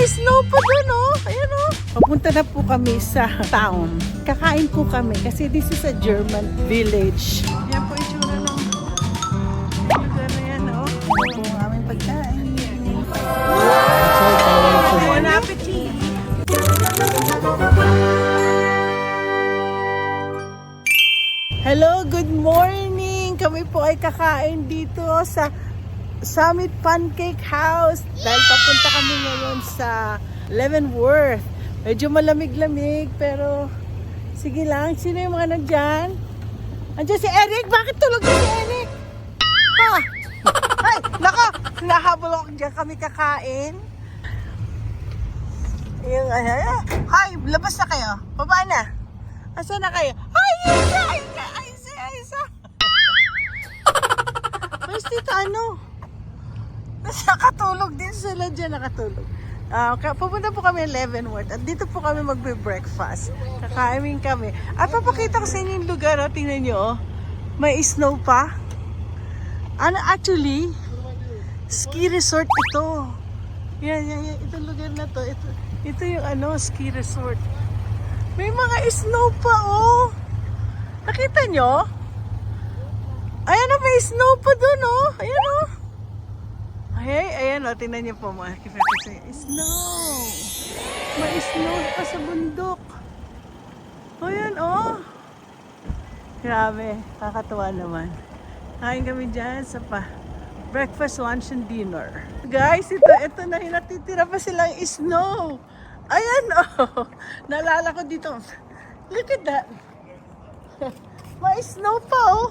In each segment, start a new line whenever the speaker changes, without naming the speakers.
snow pa dun, oh. Ayan, oh. Papunta na po kami sa town. Kakain po kami kasi this is a German village. Yan po itsura ng lugar na yan, oh. Ang aming pagkain. Bon appetit! Hello, good morning! Kami po ay kakain dito sa Summit Pancake House dahil papunta kami ngayon sa Leavenworth. Medyo malamig-lamig pero sige lang. Sino yung mga nandyan? Andiyan si Eric? Bakit tulog na si Eric? Ha? Ay, naka! Nahabol ako dyan. Kami kakain. Yung, hi, labas na kayo. Baba na. Asa na kayo? Ay, Isa! Mas dito ano? Nakatulog din sila dyan, nakatulog. Pupunta po kami Leavenworth at dito po kami magbe-breakfast. Kakain kami. At papakita ko sa inyo yung lugar, oh. Tingnan nyo, oh. May snow pa. Ano, actually, ski resort ito. Yan. Itong lugar na to. Ito yung ano, ski resort. May mga snow pa, oh. Nakita nyo? Ayan na, may snow pa dun, oh. Ayan, oh. Ayan, oh. Tingnan nyo po, mga kipapasay. Snow. May snow pa sa bundok. Ayan, oh. Grabe. Kakatuwa naman. Kain kami dyan sa breakfast, lunch, and dinner. Guys, ito na. Natitira pa silang snow. Ayan, oh. Naalala ko dito. Look at that. May snow pa, oh.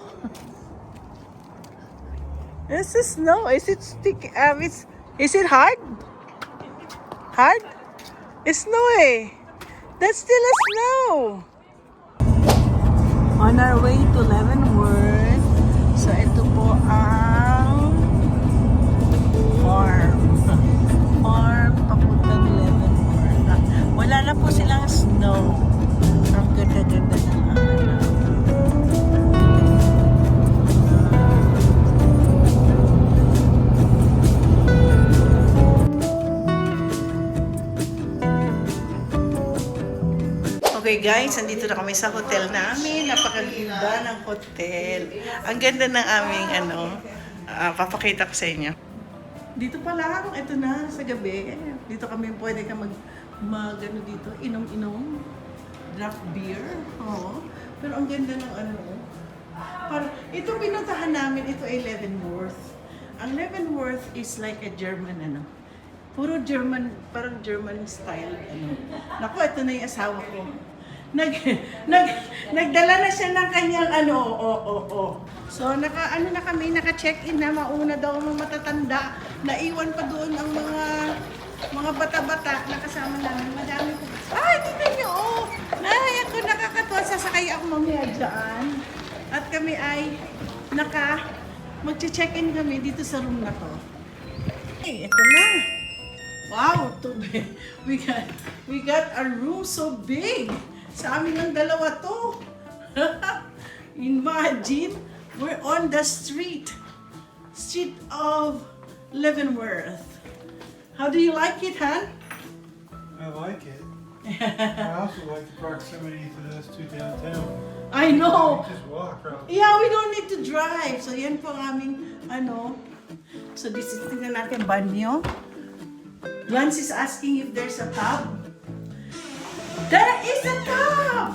This is snow. Is it sticky? Is it hard? Hard? It's snow, eh. That's still a snow. On our way to Leavenworth. So, ito po ang farm. Farm papuntang Leavenworth. Wala na po silang snow. Ang ganda-ganda ng araw. Okay guys, andito na kami sa hotel namin. Napakaganda ng hotel. Ang ganda ng aming papakita ko sa inyo. Dito pa lang, ito na sa gabi. Dito kami pwede ka dito, inom-inom. Draft beer. Oo. Pero ang ganda ng ito pinuntahan namin, ito ay Leavenworth. Ang Leavenworth is like a German puro German, parang German style Naku, ito na yung asawa ko. Nagdala na siya ng kanyang So, naka-check-in na, mauna daw ang mga matatanda. Naiwan pa doon ang mga bata-bata na kasama namin. Madami po. Ay, tingnan nyo, oh! Ay, ako nakakatuwa. Sasakay ako mamaya dyan. At kami ay mag-check-in kami dito sa room na to. Hey, ito na. Wow, we got a room so big. Sa amin ng dalawa to. Imagine, we're on the street of Leavenworth. How do you like it, Han?
I like it. I also like the proximity to this to downtown.
I know.
You just walk around.
Yeah, we don't need to drive. So yan po ang aming So this is, tingnan natin, banyo. Lance is asking if there's a tub. There is a tub!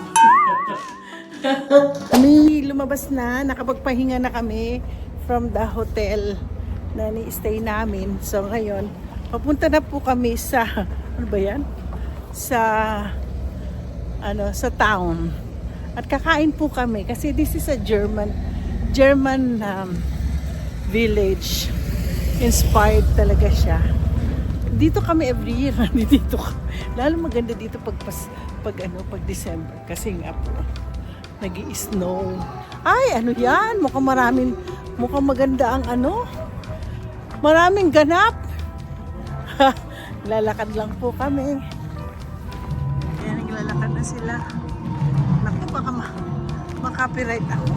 Kami lumabas na, nakapagpahinga na kami from the hotel na ni-stay namin. So ngayon, papunta na po kami sa, ano ba yan? Sa town. At kakain po kami kasi this is a German village. Inspired talaga siya. Dito kami every year, dito. Lalo maganda dito pag December kasi nga po nag-i-snow. Ay, ano 'yan? Mukhang maganda ang maraming ganap. Lalakad lang po kami. Ayan, naglalakad na sila. Naku, baka makapiright ako.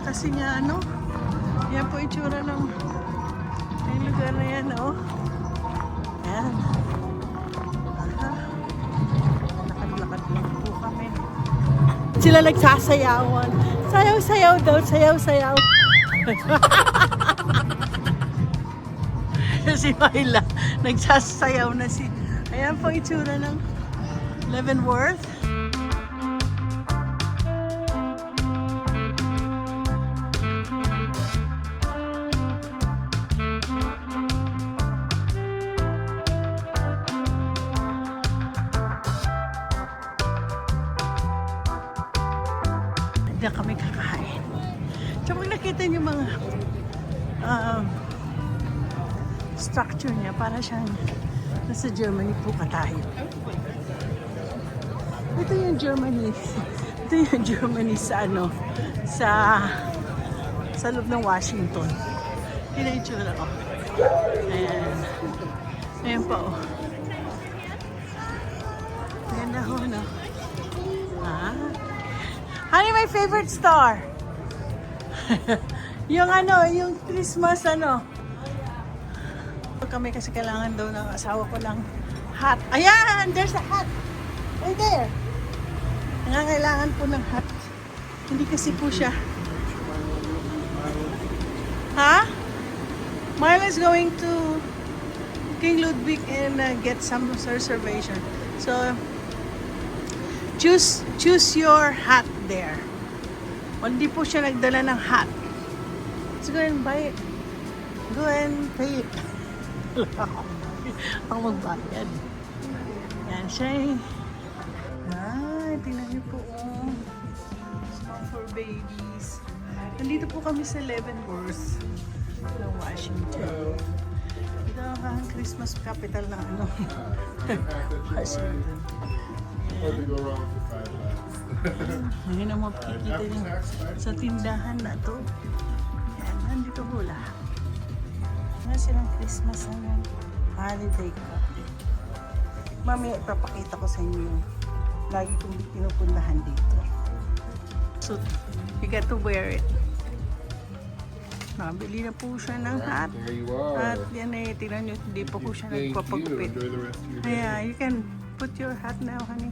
Kasi nga yan po itsura ng lugar na yan, oh. Ayan. Sila nagsasayawan. Sayaw-sayaw daw, sayaw-sayaw. Si Myla, nagsasayaw na si... Ayan po itsura ng Leavenworth. Diyan kami kakain. So pag nakita niyo mga structure niya, para siyang nasa Germany po ka tayo. Ito yung Germany. Ito yung Germany sa ano, sa loob ng Washington. Yun ang itsura ko. Ayan. Ayan pa oh. Ganda ho, no? Ah. Honey, my favorite star. Yung ano, yung Christmas ano. Kami kasi kailangan daw ng asawa ko ng hat. Ayan! There's a hat! Right there! Nangangailangan po ng hat. Hindi kasi po siya. Ha? Milo is going to King Ludwig and get some reservation. So, choose your hat there. Well, hindi po siya nagdala ng hat. Let's go and buy it. Go and pay it. Ang magbayad. Yan siya eh. Ay, tingnan niyo po oh. Small for babies. Nandito po kami sa Leavenworth ng Washington. Ito ang Christmas capital ng ano. Washington. Ngayon ang makikita niyo sa tindahan na to. Yan, nandito po lahat. Nga silang Christmas ano, holiday ko. Mamaya ipapakita ko sa inyo yung lagi kong pinupuntahan dito. So, you got to wear it. Nabili na po siya ng hat.
There you are.
At yan eh, tingnan nyo, hindi pa po siya
Thank you.
nagpapagupit.
Enjoy the rest of your day.
Kaya, you can put your hat now, honey.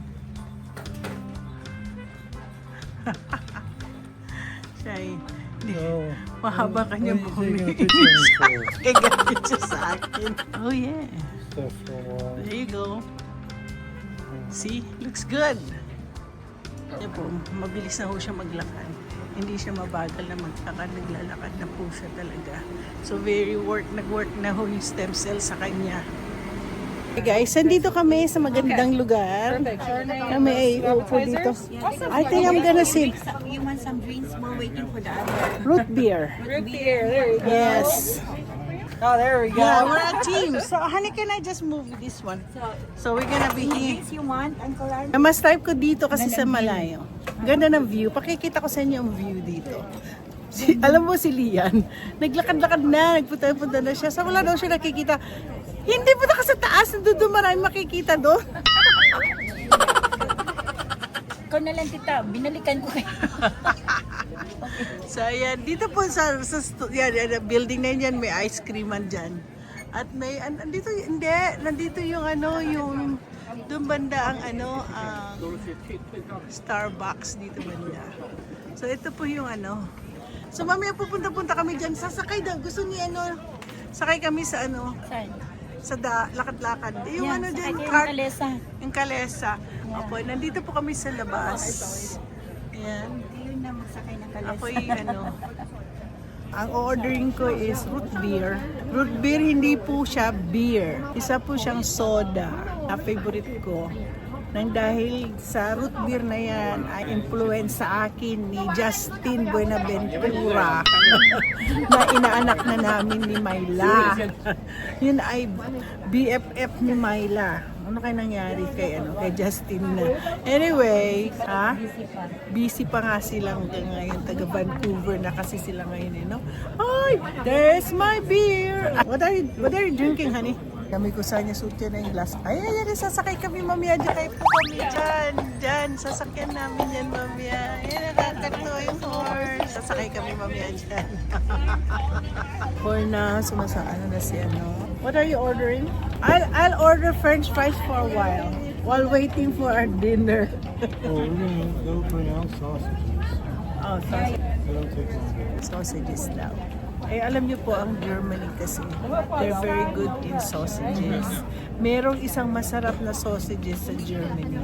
Siya eh,
No.
mahaba kanya
What are you
bumili.
taking a picture of me for?
Kaya galit siya sa akin. Oh yeah.
Stuff for a while.
There you go. See? Looks good. Yan po, mabilis na ho siya maglakad. Hindi siya mabagal na maglakad. Naglalakad na po siya talaga. So nag-work na ho yung stem cell sa kanya. Hey guys, nandito kami sa magandang lugar. Kami ay uupo dito. I think I'm gonna sip
You want some drinks? We're waiting for the other.
root beer.
Root beer. There you go.
Yes.
Oh, there we go.
Yeah, we're a team. So, honey, can I just move this one? So, we're gonna be here.
Drinks you want, Uncle Art?
Mas type ko dito kasi sa malayo. Ganda ng view. Pakikita ko sa inyo ang view dito. Alam mo si Lian, naglakad-lakad na, nagpunta-punta na siya. Sa wala daw siya nakikita. Hindi punta ka sa taas, nandun marami makikita doon.
Ikaw na lang tita, binalikan ko kayo.
So, ayan, dito po sa yan, building na yan, may ice creaman dyan. At may, nandito yung ano, yung, doon banda ang ano, Starbucks dito banda. So, ito po yung ano. So, mamaya pupunta-punta kami dyan, sasakay daw, gusto ni ano, sakay kami sa ano,
Saan?
sa lakad-lakad. Yung
Yan,
ano
sakay
dyan,
kayo ng
cart,
kalesa.
yung kalesa. Opo, nandito po kami sa labas. Ayan.
Yun na magsakay ng kalesa.
Ako yung ano, ang ordering ko is root beer. Root beer, hindi po siya beer. Isa po siyang soda na favorite ko. Nang dahil sa root beer na yan ay influence sa akin ni Justin Buenaventura na inaanak na namin ni Myla. Yun ay BFF ni Myla. Ano kaya nangyari kay Justin na? Anyway, busy pa nga sila hanggang ngayon, taga Vancouver na kasi sila ngayon, no? Ay, there's my beer. What are you drinking, honey? Kami ko sa niya sutya na yung glass. Ay, sasakay kami mamaya dyan. Kayo po kami dyan. Sasakyan namin yan mamaya. Ay, nakakatuwa yung horse. Sasakay kami mamaya dyan. For now, sumasaan na si ano. What are you ordering? I'll order French fries for a while. while waiting for our dinner.
Oh, they'll bring out sausages.
Oh, sausage.
They'll take long.
Sausages daw. Eh, alam niyo po, ang Germany kasi, they're very good in sausages. Merong isang masarap na sausages sa Germany.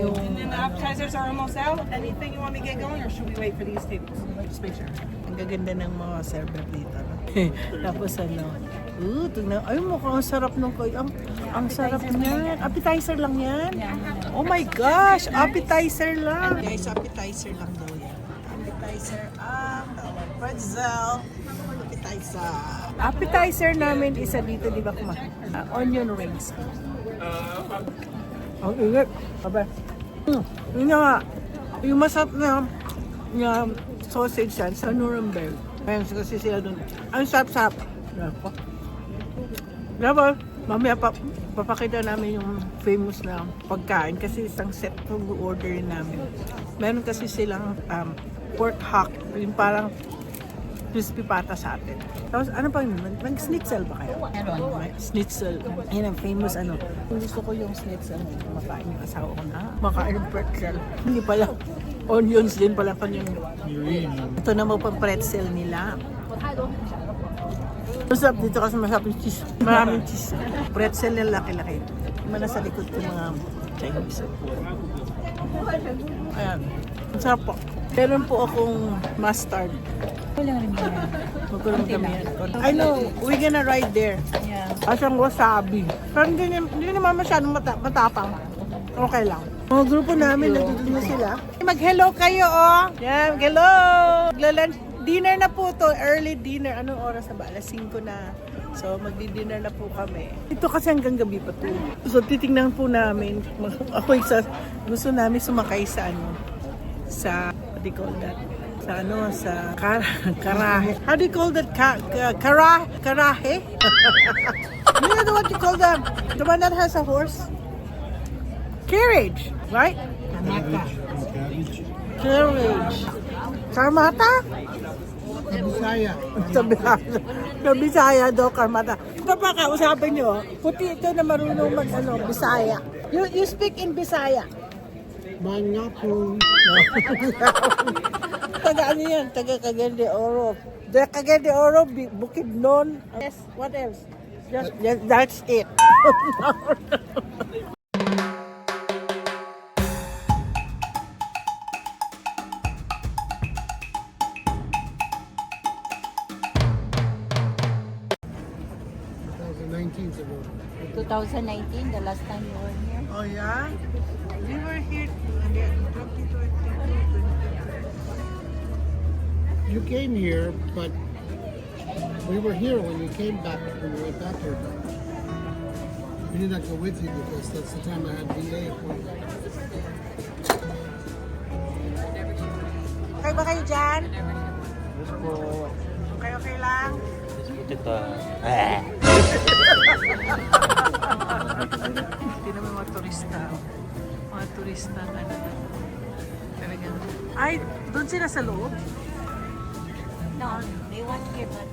Yung,
And then the appetizers are almost out. Anything you want me to get going, or should we wait for these tables? Just make sure.
ang gaganda ng mga server dito. No? Tapos ano, tignan, ay mukhang sarap nung ang sarap niyan. Appetizer lang yan? Oh my gosh, appetizer lang. Guys, appetizer lang daw yan. Appetizer pretzel. Appetizer namin isa dito, di ba kumain? Onion rings. Ang init. Aba. Yun na nga. Yung masarap na sausage yan sa Nuremberg. Ayun kasi sila dun. Ang sarap-sarap. Dapat, mamaya papakita namin yung famous na pagkain kasi isang set kung orderin namin. Meron kasi silang pork hock. Yung parang crispy pata sa atin. Tapos ano pa yun? Nag-schnitzel ba kayo?
Meron.
Schnitzel. Ayun ang famous ano. Gusto ko yung schnitzel. Makain yung asawa ko na. Makain yung pretzel. Hindi pala. Onions din pala kanyang.
You're eating them.
Ito naman pang pretzel nila. Masarap dito kasi masarap yung cheese. Maraming cheese. Pretzel na laki-laki. Mana sa likod ko mga Chinese. Ayan. Masarap po. Meron po akong mustard.
Walang rin yan.
Magkulong kami yan. I know, we're gonna ride there.
Yeah.
Asang wasabi. Pero hindi naman masyadong matapang. Okay lang. Mga grupo namin, nandito na sila. Mag-hello kayo, oh! Yan, hello! Magla-lunch. Dinner na po to, early dinner. Anong oras na ba? Alas 5 na. So, magdi-dinner na po kami. Ito kasi hanggang gabi pa to. So, titingnan po namin. Ako gusto namin sumakay sa what do you call that? Sa sa karahe. How do you call that? Karahe? You know what you call the one that has a horse? Carriage, right?
Cabbage.
Carriage. Karmata?
Bisaya.
Sa Bisaya daw, karmata. Papakausapin nyo, puti ito na marunong Bisaya. You speak in Bisaya.
Manyapo.
Taga ano yan? Taga Cagayan de Oro. The Cagayan de Oro, Bukidnon. Yes, what else? That's it.
2019, the last time you were here.
Oh yeah? We were here 2020.
You came here, but we were here when you came back, when you went back here. We did not go with you because that's the time I had VA appointment.
Okay ba kayo dyan?
Yes po.
Okay lang? Hindi naman mga turista. Mga turista talagang. Ay, doon sila sa loob?
No, they want here, but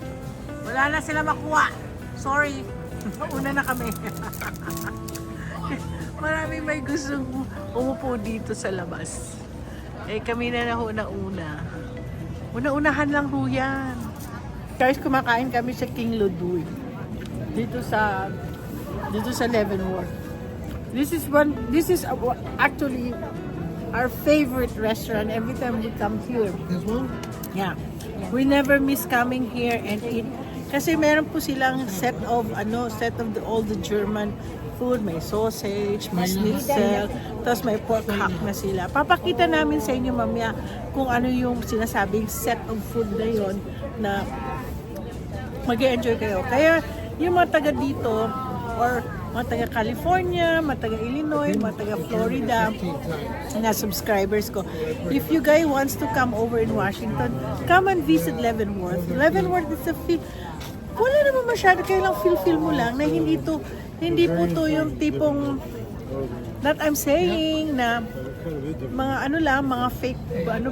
Wala na sila makuha. Sorry. Una na kami. Maraming may gustong umupo dito sa labas. Eh kami na una. Una-unahan lang ho yan. Guys, kumakain kami sa King Ludwig. Dito sa Leavenworth. This is actually our favorite restaurant every time we come here.
This one?
Yeah. We never miss coming here and eat. Kasi meron po silang set of all the German food. May sausage, may schnitzel, tapos may pork hock na sila. Papakita namin sa inyo mamaya kung ano yung sinasabing set of food na yon na mag-enjoy kayo. Kaya yung mga taga dito or mga taga California, mga taga Illinois, mga taga Florida,
15 times.
na subscribers ko. If you guys wants to come over in Washington, come and visit Leavenworth. Leavenworth is a wala naman masyado, kayo lang feel mo lang na hindi po to yung tipong that I'm saying na mga ano lang, mga fake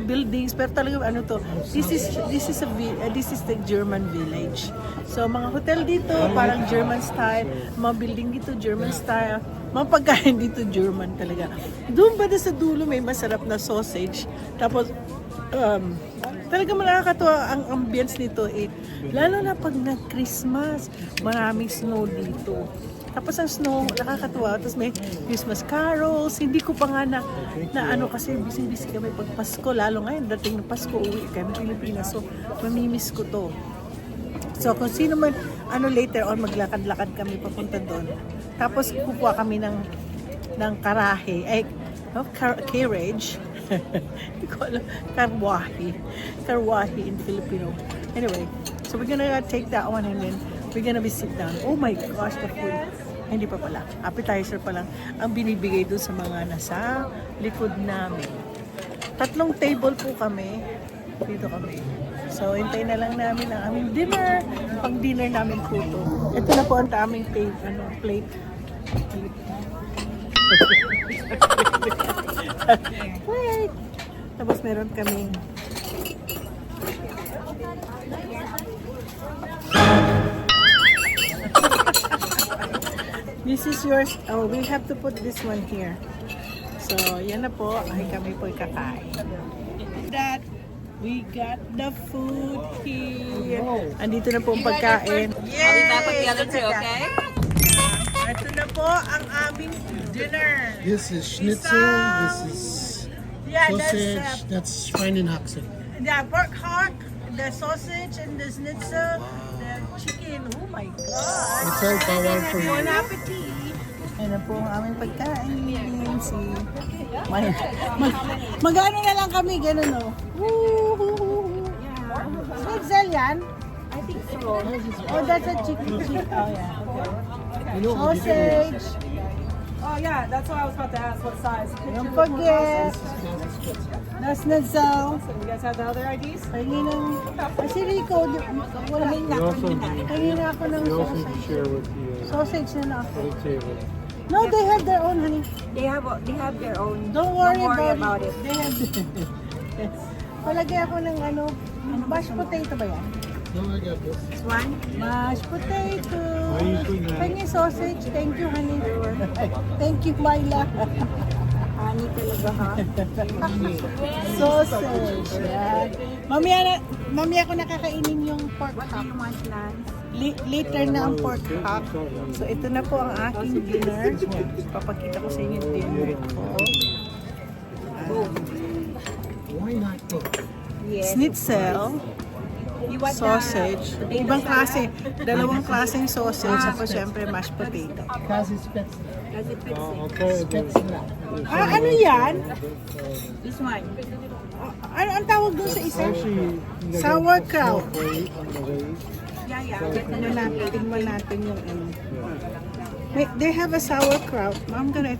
buildings, pero talaga ano to. This is the German village. So mga hotel dito parang German style, mga building dito German style, mga pagkain dito German talaga. Doon ba sa dulo may masarap na sausage. Tapos talaga nakakatuwa ang ambience nito lalo na pag nag-Christmas, maraming snow dito. Tapos ang snow, nakakatuwa. Tapos may Christmas carols. Hindi ko pa nga na ano kasi busy-busy kami pag Pasko. Lalo ngayon, dating ng Pasko, uwi kami Pilipinas. So, mamimiss ko to. So, kung sino man, later on, maglakad-lakad kami papunta doon. Tapos, kukuha kami ng karahe. Carriage. Hindi ko alam. Karwahi in Filipino. Anyway, so we're gonna take that one and then we're gonna be sit down. Oh my gosh, the food. Hindi pa pala. Appetizer pa lang ang binibigay doon sa mga nasa likod namin. 3 table po kami. Dito kami. So, hintayin na lang namin ang aming dinner. Pang dinner namin po ito. Ito na po ang aming plate. Wait! Tapos meron kaming this is yours. Oh, we have to put this one here. So, yan na po. Ay, kami po kakain. That, we got the food here. Andito na po ang pagkain. Yay!
I'll be back with the other two, okay?
Ito na po ang aming dinner.
This is schnitzel. This is
Yeah,
sausage. That's Schweinehaxen.
the pork hock, the sausage, and the schnitzel, the chicken. Oh my God!
It's all power for you.
Bon appetit! Yan na po ang aming pagkain. Mag-ano na lang kami, ganun o. Schnitzel yan?
I think so.
Oh, that's a chicken. Oh, yeah. Okay. Sausage.
Oh yeah, that's what I was about to ask. What size?
Don't forget. The schnitzel.
You guys have the other IDs?
Pahingin ng... Si Rico, wala. Pahingin ako ng sausage.
share with the
Sausage na lang ako.
table.
No, they have their own, honey.
They have their own.
Don't worry,
about it.
They have yes. Palagay ako ng mashed potato ba yan?
No, I got this.
This one?
Mashed potato.
I usually not.
Pahingin sausage. Thank you, honey. Thank you, Myla.
Honey talaga ha?
Sausage. Yan. Mamaya ko nakakainin yung pork
What do
hock.
you want, Lan?
Later na ang pork hock. So, ito na po ang aking dinner. Papakita ko sa inyo yung dinner ko.
Why not go?
Yes.
Schnitzel,
You want
sausage, ibang klase, dalawang klaseng sausage, tapos syempre mashed potato.
Kasi Spätzle.
Does it fit?
Spätzle.
Ano yan?
This one.
Ano ang tawag doon sa isa?
Actually,
Sauerkraut.
Yeah.
Tingnan natin yung They have a sauerkraut. I'm gonna...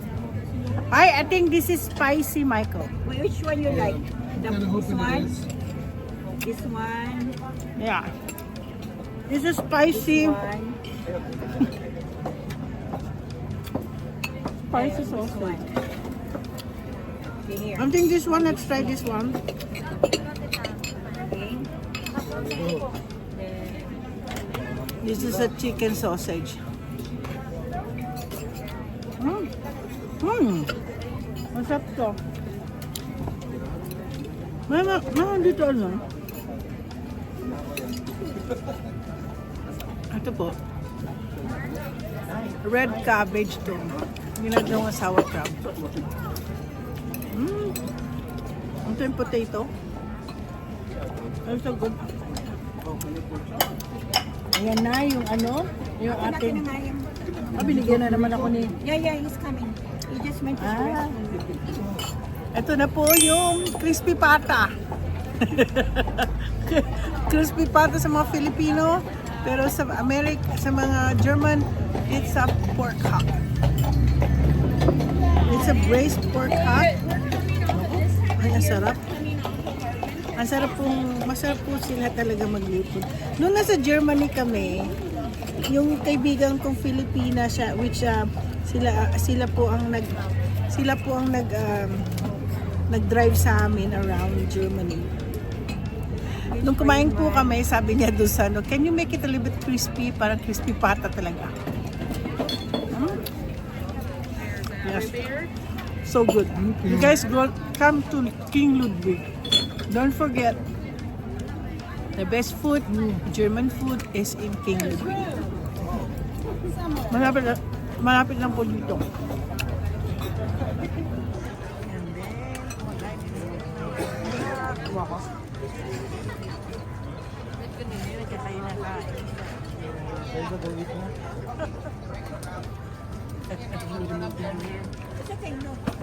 I think this is spicy, Michael.
Which one you like?
Gotta
This
hope it
one?
is.
This one?
Yeah. This is spicy.
One?
Spicy
This
sausage.
one? Okay, here.
I think this one, let's try this one.
Okay.
Oh,
This is a chicken sausage. Masarap to. Meron dito ano? Ito po. Red cabbage to. Ginagawang sauerkraut. Ito yung potato. It's so good. Ayan na yung yung ating... binigyan na naman ako ni...
Yeah, he's coming. He just went to the restroom.
Ito na po yung crispy pata. Crispy pata sa mga Filipino, pero sa sa mga German, it's a pork hock. It's a braised pork hock. Ay, ang sarap. Ang sarap masarap po sila talaga magluto. Noong nasa Germany kami, yung kaibigan kong Filipina siya, which sila po ang nag-drive sa amin around Germany. Nung kumain po kami, sabi niya doon sa ano, can you make it a little bit crispy? Parang crispy pata talaga. Yes. So good. You guys come to King Ludwig. Don't forget, the best food, German food, is in King Ludwig. Malapit lang po dito.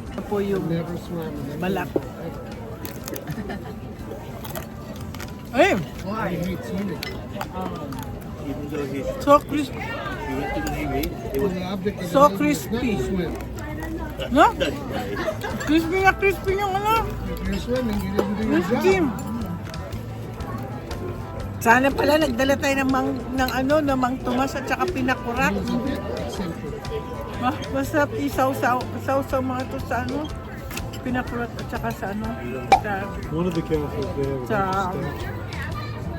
Ito po yung
Never swam in that.
balak. Ay!
I hate swimming.
Even though he
So crispy.
went to the Navy, it was
The object of
So
the movie is not
crispy.
to swim.
No? Crispy na crispy yung ano.
If you're swimming, you didn't do your
Crispy.
job.
Sana pala nagdala tayo ng Mang Tomas at saka pinakurat.
Simple.
Ah, basta isaw-saw mga to sa ano. Pinakurat at saka sa ano.
One of the castles they have
Sa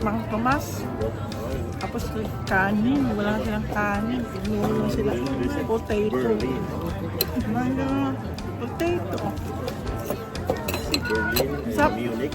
Mang Tomas. Tapos kanin. Wala silang kanin. Inuulo sila. Potato. Mga potato.
Berlin and
Sup?
Munich.